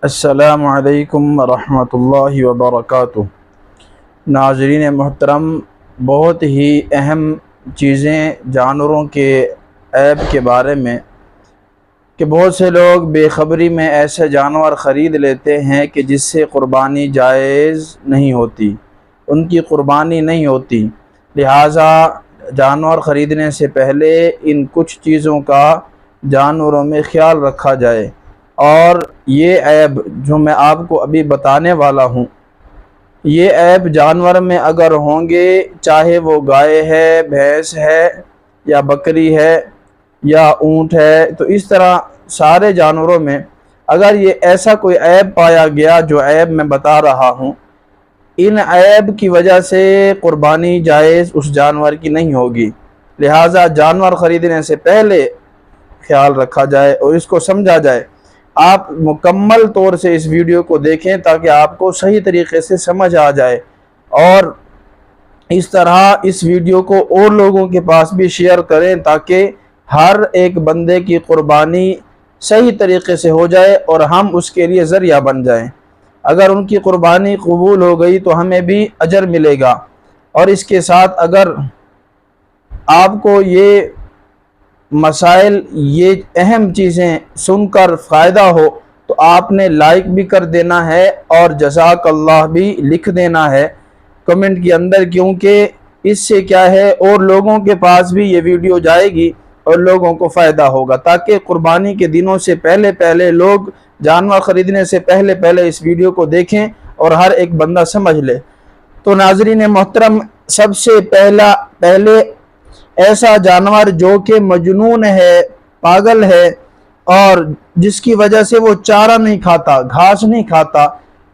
السلام علیکم ورحمۃ اللہ وبرکاتہ۔ ناظرین محترم، بہت ہی اہم چیزیں جانوروں کے عیب کے بارے میں کہ بہت سے لوگ بے خبری میں ایسے جانور خرید لیتے ہیں کہ جس سے قربانی جائز نہیں ہوتی، ان کی قربانی نہیں ہوتی۔ لہٰذا جانور خریدنے سے پہلے ان کچھ چیزوں کا جانوروں میں خیال رکھا جائے، اور یہ عیب جو میں آپ کو ابھی بتانے والا ہوں، یہ عیب جانور میں اگر ہوں گے، چاہے وہ گائے ہے، بھینس ہے یا بکری ہے یا اونٹ ہے، تو اس طرح سارے جانوروں میں اگر یہ ایسا کوئی عیب پایا گیا جو عیب میں بتا رہا ہوں، ان عیب کی وجہ سے قربانی جائز اس جانور کی نہیں ہوگی۔ لہٰذا جانور خریدنے سے پہلے خیال رکھا جائے اور اس کو سمجھا جائے۔ آپ مکمل طور سے اس ویڈیو کو دیکھیں تاکہ آپ کو صحیح طریقے سے سمجھ آ جائے، اور اس طرح اس ویڈیو کو اور لوگوں کے پاس بھی شیئر کریں تاکہ ہر ایک بندے کی قربانی صحیح طریقے سے ہو جائے اور ہم اس کے لیے ذریعہ بن جائیں۔ اگر ان کی قربانی قبول ہو گئی تو ہمیں بھی اجر ملے گا، اور اس کے ساتھ اگر آپ کو یہ مسائل، یہ اہم چیزیں سن کر فائدہ ہو تو آپ نے لائک بھی کر دینا ہے اور جزاک اللہ بھی لکھ دینا ہے کمنٹ کے اندر، کیونکہ اس سے کیا ہے اور لوگوں کے پاس بھی یہ ویڈیو جائے گی اور لوگوں کو فائدہ ہوگا، تاکہ قربانی کے دنوں سے پہلے لوگ جانور خریدنے سے پہلے اس ویڈیو کو دیکھیں اور ہر ایک بندہ سمجھ لے۔ تو ناظرین محترم، سب سے پہلے ایسا جانور جو کہ مجنون ہے، پاگل ہے، اور جس کی وجہ سے وہ چارہ نہیں کھاتا، گھاس نہیں کھاتا،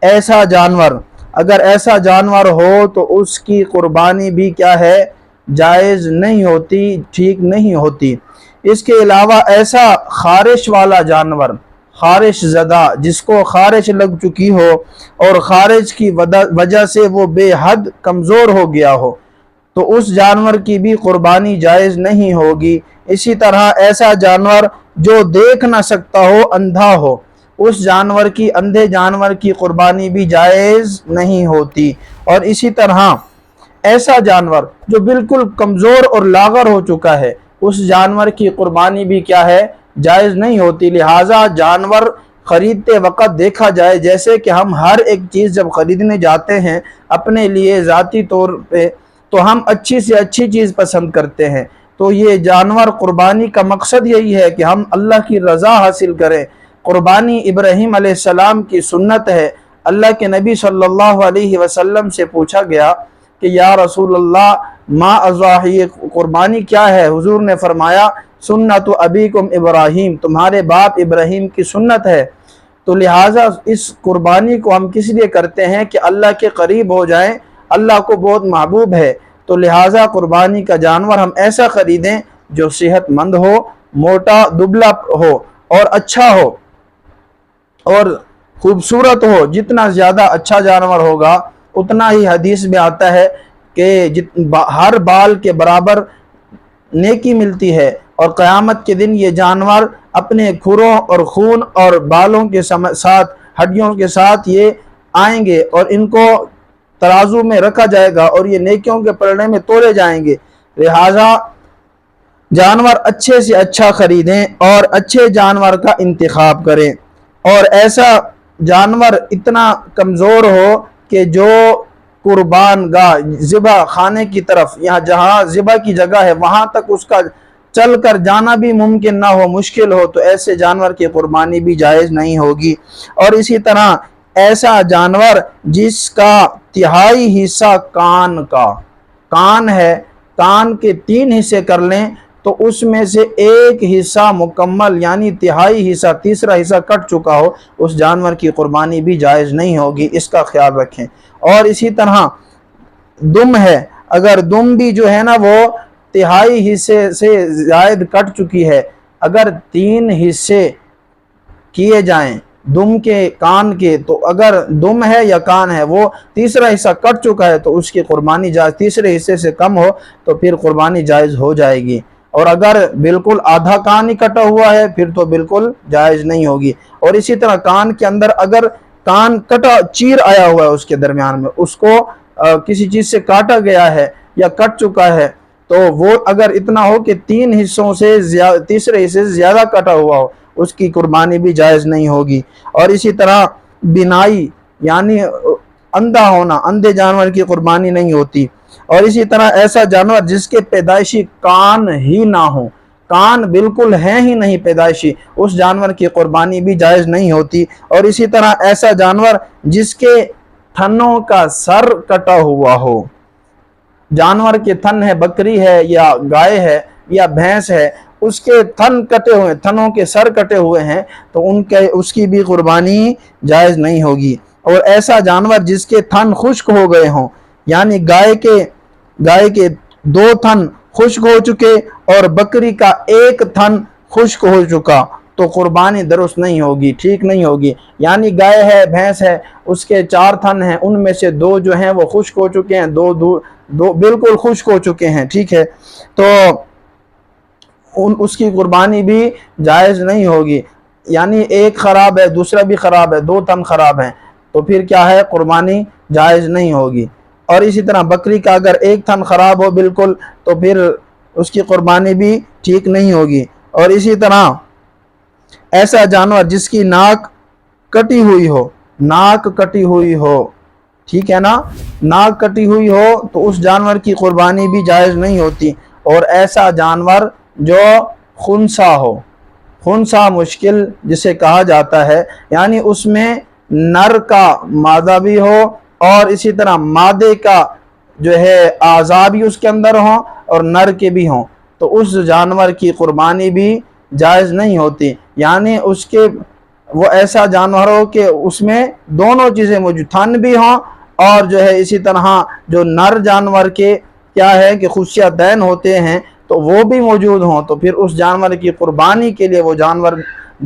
ایسا جانور اگر ایسا جانور ہو تو اس کی قربانی بھی کیا ہے، جائز نہیں ہوتی، ٹھیک نہیں ہوتی۔ اس کے علاوہ ایسا خارش والا جانور، خارش زدہ، جس کو خارش لگ چکی ہو اور خارش کی وجہ سے وہ بے حد کمزور ہو گیا ہو، تو اس جانور کی بھی قربانی جائز نہیں ہوگی۔ اسی طرح ایسا جانور جو دیکھ نہ سکتا ہو، اندھا ہو، اس اندھے جانور کی قربانی بھی جائز نہیں ہوتی۔ اور اسی طرح ایسا جانور جو بالکل کمزور اور لاغر ہو چکا ہے، اس جانور کی قربانی بھی کیا ہے، جائز نہیں ہوتی۔ لہٰذا جانور خریدتے وقت دیکھا جائے، جیسے کہ ہم ہر ایک چیز جب خریدنے جاتے ہیں اپنے لیے ذاتی طور پہ، تو ہم اچھی سے اچھی چیز پسند کرتے ہیں۔ تو یہ جانور قربانی کا مقصد یہی ہے کہ ہم اللہ کی رضا حاصل کریں۔ قربانی ابراہیم علیہ السلام کی سنت ہے۔ اللہ کے نبی صلی اللہ علیہ وسلم سے پوچھا گیا کہ یا رسول اللہ، ما اضاحی، قربانی کیا ہے؟ حضور نے فرمایا سنت ابیکم ابراہیم، تمہارے باپ ابراہیم کی سنت ہے۔ تو لہٰذا اس قربانی کو ہم کس لیے کرتے ہیں کہ اللہ کے قریب ہو جائیں، اللہ کو بہت محبوب ہے۔ تو لہٰذا قربانی کا جانور ہم ایسا خریدیں جو صحت مند ہو، موٹا دبلا ہو اور اچھا ہو اور خوبصورت ہو۔ جتنا زیادہ اچھا جانور ہوگا اتنا ہی حدیث میں آتا ہے کہ ہر بال کے برابر نیکی ملتی ہے، اور قیامت کے دن یہ جانور اپنے کھروں اور خون اور بالوں کے ساتھ، ہڈیوں کے ساتھ یہ آئیں گے اور ان کو ترازو میں رکھا جائے گا اور یہ نیکیوں کے پلڑے میں تولے جائیں گے۔ لہٰذا جانور اچھے سے اچھا خریدیں اور اچھے جانور کا انتخاب کریں، اور ایسا جانور اتنا کمزور ہو کہ جو قربان گاہ، ذبح خانے کی طرف، جہاں ذبح کی جگہ ہے وہاں تک اس کا چل کر جانا بھی ممکن نہ ہو، مشکل ہو، تو ایسے جانور کی قربانی بھی جائز نہیں ہوگی۔ اور اسی طرح ایسا جانور جس کا تہائی حصہ کان ہے، کان کے 3 حصے کر لیں تو اس میں سے ایک حصہ مکمل، یعنی تہائی حصہ، تیسرا حصہ کٹ چکا ہو، اس جانور کی قربانی بھی جائز نہیں ہوگی، اس کا خیال رکھیں۔ اور اسی طرح دم ہے، اگر دم بھی جو ہے نا وہ تہائی حصے سے زائد کٹ چکی ہے، اگر 3 حصے کیے جائیں دم کے، کان کے، تو اگر دم ہے یا کان ہے وہ تیسرا حصہ کٹ چکا ہے تو اس کی قربانی جائز، تیسرے حصے سے کم ہو تو پھر قربانی جائز ہو جائے گی۔ اور اگر بالکل آدھا کان ہی کٹا ہوا ہے پھر تو بالکل جائز نہیں ہوگی۔ اور اسی طرح کان کے اندر اگر کان کٹا چیر آیا ہوا ہے اس کے درمیان میں، اس کو کسی چیز سے کاٹا گیا ہے یا کٹ چکا ہے، تو وہ اگر اتنا ہو کہ 3 حصوں سے تیسرے حصے سے زیادہ کٹا ہوا ہو، اس کی قربانی بھی جائز نہیں ہوگی۔ اور اسی طرح بینائی یعنی اندھا ہونا، اندھے جانور کی قربانی نہیں ہوتی۔ اور اسی طرح ایسا جانور جس کے پیدائشی کان ہی نہ ہو، کان بالکل ہیں ہی نہیں پیدائشی، اس جانور کی قربانی بھی جائز نہیں ہوتی۔ اور اسی طرح ایسا جانور جس کے تھنوں کا سر کٹا ہوا ہو، جانور کے تھن ہے، بکری ہے یا گائے ہے یا بھینس ہے، اس کے تھن کٹے ہوئے، تھنوں کے سر کٹے ہوئے ہیں، تو اس کی بھی قربانی جائز نہیں ہوگی۔ اور ایسا جانور جس کے تھن خشک ہو گئے ہوں، یعنی گائے کے 2 تھن خشک ہو چکے اور بکری کا 1 تھن خشک ہو چکا، تو قربانی درست نہیں ہوگی، ٹھیک نہیں ہوگی۔ یعنی گائے ہے، بھینس ہے، اس کے 4 تھن ہیں، ان میں سے 2 جو ہیں وہ خشک ہو چکے ہیں، 2 بالکل خشک ہو چکے ہیں، ٹھیک ہے، تو اس کی قربانی بھی جائز نہیں ہوگی۔ یعنی 1 خراب ہے، دوسرا بھی خراب ہے، 2 تھن خراب ہیں، تو پھر کیا ہے، قربانی جائز نہیں ہوگی۔ اور اسی طرح بکری کا اگر 1 تھن خراب ہو بالکل، تو پھر اس کی قربانی بھی ٹھیک نہیں ہوگی۔ اور اسی طرح ایسا جانور جس کی ناک کٹی ہوئی ہو، ٹھیک ہے نا، ناک کٹی ہوئی ہو تو اس جانور کی قربانی بھی جائز نہیں ہوتی۔ اور ایسا جانور جو خنثی ہو، خنثی مشکل جسے کہا جاتا ہے، یعنی اس میں نر کا مادہ بھی ہو اور اسی طرح مادے کا جو ہے اعضاء بھی اس کے اندر ہوں اور نر کے بھی ہوں، تو اس جانور کی قربانی بھی جائز نہیں ہوتی۔ یعنی وہ ایسا جانور ہو کہ اس میں دونوں چیزیں موجود، تھن بھی ہوں اور جو ہے اسی طرح جو نر جانور کے کیا ہے کہ خصیتین ہوتے ہیں تو وہ بھی موجود ہوں، تو پھر اس جانور کی قربانی کے لیے وہ جانور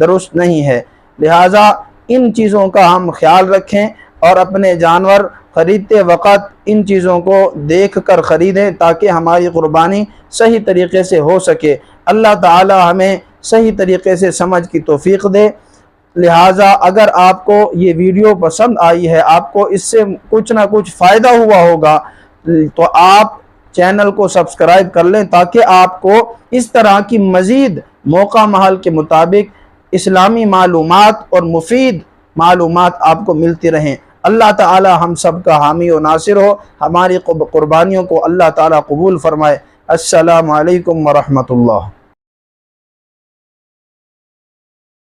درست نہیں ہے۔ لہٰذا ان چیزوں کا ہم خیال رکھیں اور اپنے جانور خریدتے وقت ان چیزوں کو دیکھ کر خریدیں تاکہ ہماری قربانی صحیح طریقے سے ہو سکے۔ اللہ تعالی ہمیں صحیح طریقے سے سمجھ کی توفیق دے۔ لہٰذا اگر آپ کو یہ ویڈیو پسند آئی ہے، آپ کو اس سے کچھ نہ کچھ فائدہ ہوا ہوگا، تو آپ چینل کو سبسکرائب کر لیں تاکہ آپ کو اس طرح کی مزید موقع محل کے مطابق اسلامی معلومات اور مفید معلومات آپ کو ملتی رہیں۔ اللہ تعالی ہم سب کا حامی و ناصر ہو، ہماری قربانیوں کو اللہ تعالی قبول فرمائے۔ السلام علیکم ورحمۃ اللہ۔